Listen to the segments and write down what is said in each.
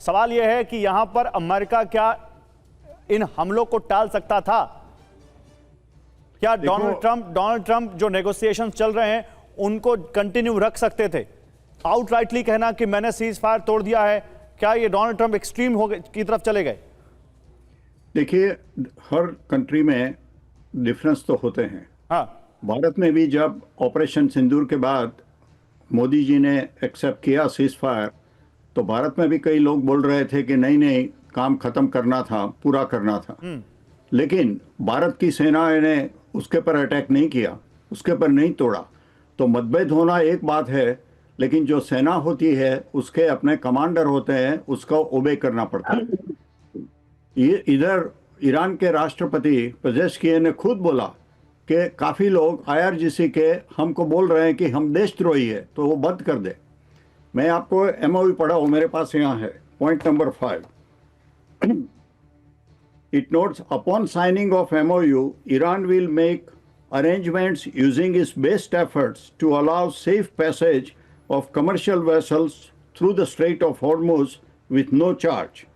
सवाल यह है कि यहां पर अमेरिका क्या इन हमलों को टाल सकता था? क्या डोनाल्ड ट्रंप जो नेगोशिएशन चल रहे हैं उनको कंटिन्यू रख सकते थे? आउटराइटली कहना कि मैंने सीज फायर तोड़ दिया है, क्या ये डोनाल्ड ट्रंप एक्सट्रीम हो गए की तरफ चले गए? देखिए, हर कंट्री में डिफरेंस तो होते हैं। हाँ, भारत में भी जब ऑपरेशन सिंदूर के बाद मोदी जी ने एक्सेप्ट किया सीज फायर, तो भारत में भी कई लोग बोल रहे थे कि नहीं नहीं, काम खत्म करना था, पूरा करना था। लेकिन भारत की सेना ने उसके पर अटैक नहीं किया, उसके पर नहीं तोड़ा। तो मतभेद होना एक बात है, लेकिन जो सेना होती है उसके अपने कमांडर होते हैं, उसका ओबे करना पड़ता है। ये इधर ईरान के राष्ट्रपति पेजेश्कियन ने खुद बोला कि काफ़ी लोग IRGC के हमको बोल रहे हैं कि हम देशद्रोही है, तो वो बंद कर दे। मैं आपको MOU पढ़ा हूँ, मेरे पास यहाँ है, point number 5। It notes, upon signing of MOU, Iran will make arrangements using its best efforts to allow safe passage of commercial vessels through the Strait of Hormuz with no charge.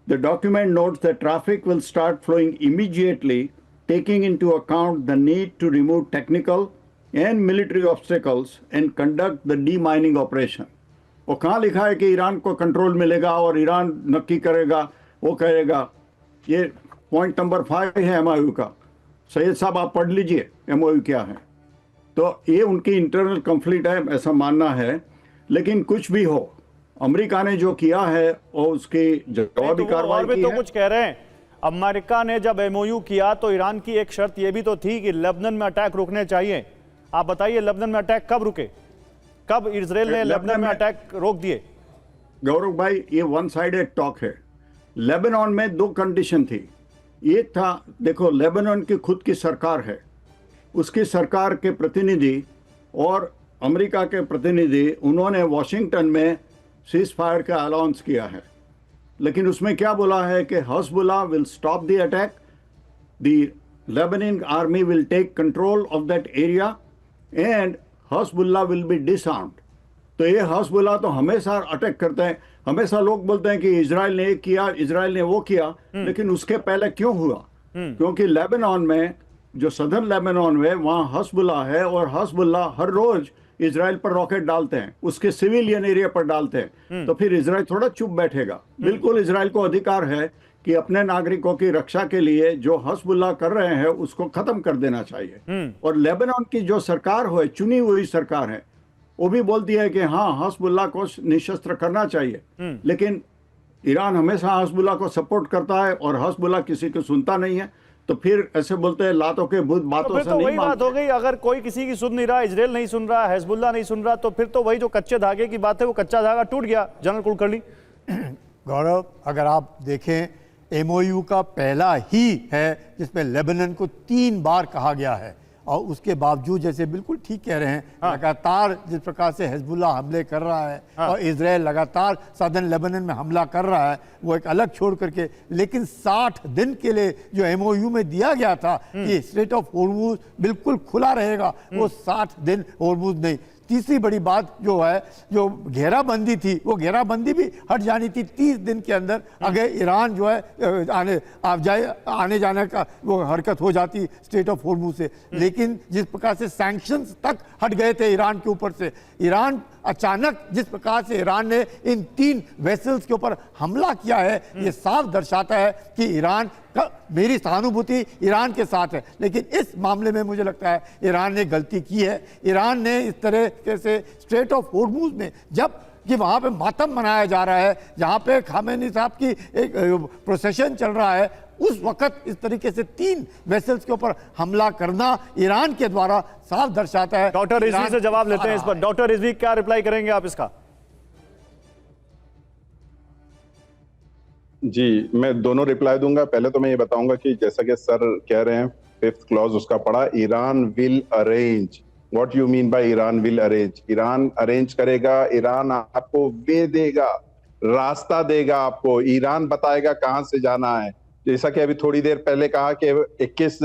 The document notes that traffic will start flowing immediately, taking into account the need to remove technical and military obstacles and conduct the demining operation. वो कहाँ लिखा है कि Iran को control मिलेगा और Iran नक्की करेगा, वो करेगा? ये पॉइंट नंबर 5 है MOU का। सैयद साहब आप पढ़ लीजिए MOU क्या है। तो ये उनकी इंटरनल कॉन्फ्लिक्ट है, ऐसा मानना है। लेकिन कुछ भी हो, अमेरिका ने जो किया है और उसकी जवाबी कार्रवाई की तो है। कुछ कह रहे हैं, अमेरिका ने जब MOU किया तो ईरान की एक शर्त यह भी तो थी कि लेबनान में अटैक रुकने चाहिए। आप बताइए, लेबनान में अटैक कब रुके? कब इजराइल ने लेबनान में अटैक रोक दिए? गौरव भाई, ये वन साइडेड टॉक है। लेबनान में 2 कंडीशन थी। एक था, देखो लेबनान की खुद की सरकार है, उसकी सरकार के प्रतिनिधि और अमेरिका के प्रतिनिधि, उन्होंने वॉशिंगटन में सीज फायर का अलाउंस किया है। लेकिन उसमें क्या बोला है कि Hezbollah will stop the attack, the Lebanon army will take control of that area and Hezbollah will be disarmed. तो ये हिजबुल्लाह तो हमेशा अटैक करते हैं। हमेशा लोग बोलते हैं कि इजराइल ने एक किया, इजराइल ने वो किया, लेकिन उसके पहले क्यों हुआ? क्योंकि लेबनान में, जो सदर्न लेबनान में, वहाँ हिजबुल्लाह है और हिजबुल्लाह हर रोज इजराइल पर रॉकेट डालते हैं, उसके सिविलियन एरिया पर डालते हैं। तो फिर इजराइल थोड़ा चुप बैठेगा? बिल्कुल, इजराइल को अधिकार है कि अपने नागरिकों की रक्षा के लिए जो हिजबुल्लाह कर रहे हैं उसको खत्म कर देना चाहिए। और लेबनान की जो सरकार हो, चुनी हुई सरकार है, वो भी बोलती है कि हाँ, हिजबुल्लाह को निशस्त्र करना चाहिए। लेकिन ईरान हमेशा हिजबुल्लाह को सपोर्ट करता है और हिजबुल्लाह किसी को सुनता नहीं है। तो फिर ऐसे बोलते हैं लातों के भूत बातों से नहीं वही बात हो गई, अगर कोई किसी की सुन नहीं रहा, इजराइल नहीं सुन रहा, हिजबुल्लाह नहीं सुन रहा, तो फिर तो वही जो कच्चे धागे की बात है, वो कच्चा धागा टूट गया। जनरल कुलकर्णी। गौरव, अगर आप देखें, MOU का पहला ही है जिसमें लेबनान को 3 बार कहा गया है, और उसके बावजूद, जैसे बिल्कुल ठीक कह रहे हैं, लगातार जिस प्रकार से हिजबुल्लाह हमले कर रहा है और इजराइल लगातार सदर्न लेबनान में हमला कर रहा है, वो एक अलग छोड़ करके, लेकिन 60 दिन के लिए जो MOU में दिया गया था कि स्ट्रेट ऑफ हॉर्मुज बिल्कुल खुला रहेगा, वो 60 दिन हॉर्मुज नहीं। तीसरी बड़ी बात जो है, जो घेराबंदी थी, वो घेराबंदी भी हट जानी थी 30 दिन के अंदर। अगर ईरान जो है आने जाने का वो हरकत हो जाती स्ट्रेट ऑफ हॉर्मुज से। लेकिन जिस प्रकार से सैंक्शंस तक हट गए थे ईरान के ऊपर से, ईरान अचानक जिस प्रकार से ईरान ने इन 3 वेसल्स के ऊपर हमला किया है, ये साफ दर्शाता है कि ईरान का, मेरी सहानुभूति ईरान के साथ है, लेकिन इस मामले में मुझे लगता है ईरान ने गलती की है। ईरान ने इस तरह से स्ट्रेट ऑफ हॉर्मुज में, जब कि वहाँ पे मातम मनाया जा रहा है, जहाँ पे खामेनी साहब की एक प्रोसेशन चल रहा है, उस वक्त इस तरीके से 3 वेसल्स के ऊपर हमला करना ईरान के द्वारा साफ दर्शाता है। डॉक्टर रिजवी से जवाब लेते हैं इस पर। डॉक्टर रिजवी, क्या रिप्लाई करेंगे आप इसका? जी, मैं दोनों रिप्लाई दूंगा। पहले तो मैं ये बताऊंगा कि जैसा कि सर कह रहे हैं, 5th क्लॉज उसका पढ़ा, Iran will arrange. What you mean by Iran will arrange? Iran arrange करेगा, ईरान आपको वे देगा, रास्ता देगा आपको, ईरान बताएगा कहां से जाना है। जैसा कि अभी थोड़ी देर पहले कहा कि 21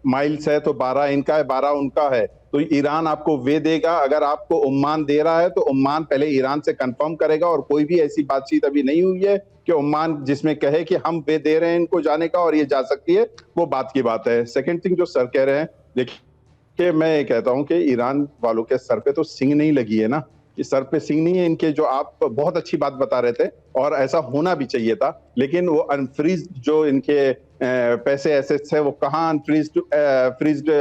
माइल्स है तो 12 इनका है, 12 उनका है, तो ईरान आपको वे देगा। अगर आपको ओमान दे रहा है तो ओमान पहले ईरान से कंफर्म करेगा, और कोई भी ऐसी बातचीत अभी नहीं हुई है कि ओमान जिसमें कहे कि हम वे दे रहे हैं इनको जाने का और ये जा सकती है, वो बात की बात है। सेकंड थिंग जो सर कह रहे हैं, देखिए मैं ये कहता हूं कि ईरान वालों के सर पे तो सिंग नहीं लगी है ना, कि सर पे सिंग नहीं है इनके। जो आप बहुत अच्छी बात बता रहे थे और ऐसा होना भी चाहिए था, लेकिन वो अनफ्रीज जो इनके पैसे एसेट्स है वो कहाँ फ्रीज्ड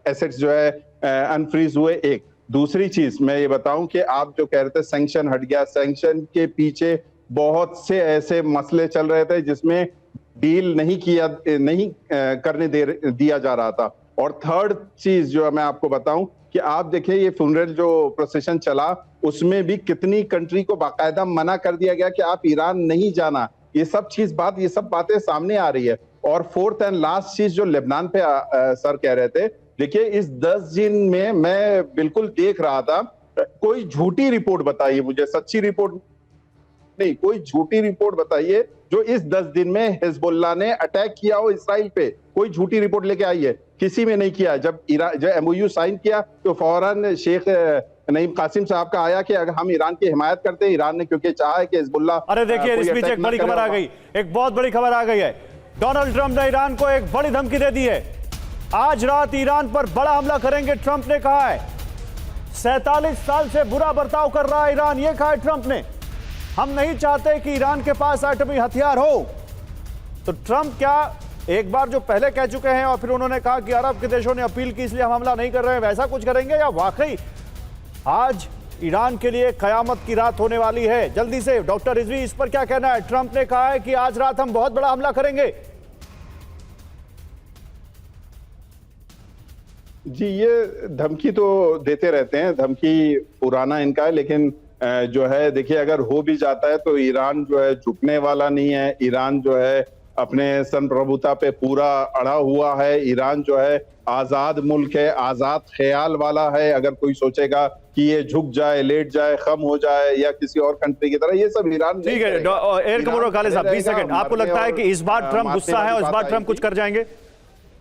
एसेट्स जो है अनफ्रीज हुए। एक दूसरी चीज मैं ये बताऊं कि आप जो कह रहे थे सैंक्शन हट गया, सैंक्शन के पीछे बहुत से ऐसे मसले चल रहे थे जिसमें डील नहीं करने दिया जा रहा था। और थर्ड चीज जो मैं आपको बताऊं कि आप देखिए ये फ्यूनरल जो प्रोसेशन चला उसमें भी कितनी कंट्री को बाकायदा मना कर दिया गया कि आप ईरान नहीं जाना। ये सब बातें सामने आ रही है। और फोर्थ एंड लास्ट चीज जो लेबनान पे सर कह रहे थे, देखिए इस 10 दिन में मैं बिल्कुल देख रहा था, कोई झूठी रिपोर्ट बताइए मुझे, सच्ची रिपोर्ट नहीं, कोई झूठी रिपोर्ट बताइए जो इस 10 दिन में हिजबुल्लाह ने अटैक किया हो इसराइल पे। कोई झूठी रिपोर्ट लेके आई है? किसी में नहीं किया। जब MOU साइन किया तो फौरन शेख नईम कासिम साहब का आया कि अगर हम ईरान की हिमायत करते हैं, ईरान ने क्योंकि चाहा है कि हिजबुल्लाह। अरे देखिए इस बीच एक बड़ी खबर आ गई, एक बहुत बड़ी खबर आ गई है। डोनाल्ड ट्रंप ने ईरान को एक बड़ी धमकी दे दी है। आज रात ईरान पर बड़ा हमला करेंगे, ट्रंप ने कहा है। 47 साल से बुरा बर्ताव कर रहा है ईरान, यह कहा है ट्रंप ने। हम नहीं चाहते कि ईरान के पास एटमी हथियार हो। तो ट्रंप क्या एक बार जो पहले कह चुके हैं और फिर उन्होंने कहा कि अरब के देशों ने अपील की इसलिए हम हमला नहीं कर रहे हैं, वैसा कुछ करेंगे, या वाकई आज ईरान के लिए कयामत की रात होने वाली है? जल्दी से डॉक्टर रिजवी, इस पर क्या कहना है? ट्रंप ने कहा है कि आज रात हम बहुत बड़ा हमला करेंगे। जी, ये धमकी तो देते रहते हैं, धमकी पुराना इनका है, लेकिन जो है देखिए अगर हो भी जाता है तो ईरान जो है झुकने वाला नहीं है। ईरान जो है अपने संप्रभुता पे पूरा अड़ा हुआ है। ईरान जो है आजाद मुल्क है, आजाद ख्याल वाला है। अगर कोई सोचेगा कि ये झुक जाए, लेट जाए, खम हो जाए या किसी और कंट्री की तरह, ये सब ईरान ठीक है। एयर कमोडोर खालिद साहब 20 सेकंड, आपको लगता है कि इस बार ट्रंप गुस्सा है और इस बार ट्रंप कुछ कर जाएंगे?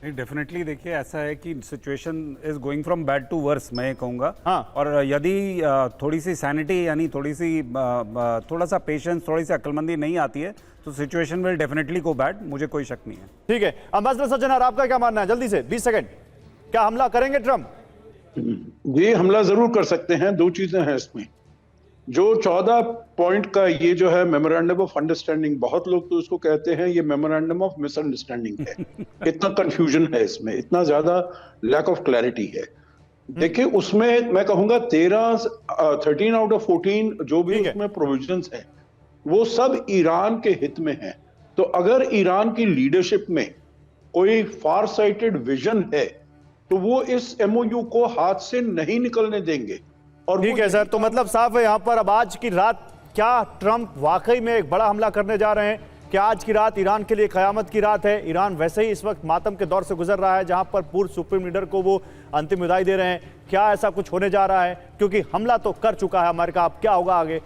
नहीं, डेफिनेटली देखिए ऐसा है कि situation is going from bad to worse, मैं ये कहूँगा। हाँ। और यदि थोड़ी सी सैनिटी यानी थोड़ा सा पेशेंस, थोड़ी सी अक्लमंदी नहीं आती है तो situation will definitely go bad, मुझे कोई शक नहीं है। ठीक है, अम्बासडर सज्जनर आपका क्या मानना है? जल्दी से 20 सेकंड, क्या हमला करेंगे ट्रंप? जी, हमला जरूर कर सकते हैं। दो चीजें हैं इसमें। जो 14 पॉइंट का ये जो है मेमोरेंडम ऑफ अंडरस्टैंडिंग, बहुत लोग तो उसको कहते हैं ये मेमोरेंडम ऑफ मिसअंडरस्टैंडिंग है। इतना कंफ्यूजन है इसमें, इतना ज्यादा लैक ऑफ क्लैरिटी है। देखिए उसमें मैं कहूंगा 13 आउट ऑफ 14 जो भी उसमें प्रोविजंस हैं वो सब ईरान के हित में हैं। तो अगर ईरान की लीडरशिप में कोई फार साइटेड विजन है तो वो इस MOU को हाथ से नहीं निकलने देंगे। और ठीक है सर, तो मतलब साफ है यहां पर अब आज की रात क्या ट्रंप वाकई में एक बड़ा हमला करने जा रहे हैं? क्या आज की रात ईरान के लिए कयामत की रात है? ईरान वैसे ही इस वक्त मातम के दौर से गुजर रहा है जहां पर पूर्व सुप्रीम लीडर को वो अंतिम विदाई दे रहे हैं। क्या ऐसा कुछ होने जा रहा है? क्योंकि हमला तो कर चुका है अमेरिका, अब क्या होगा आगे?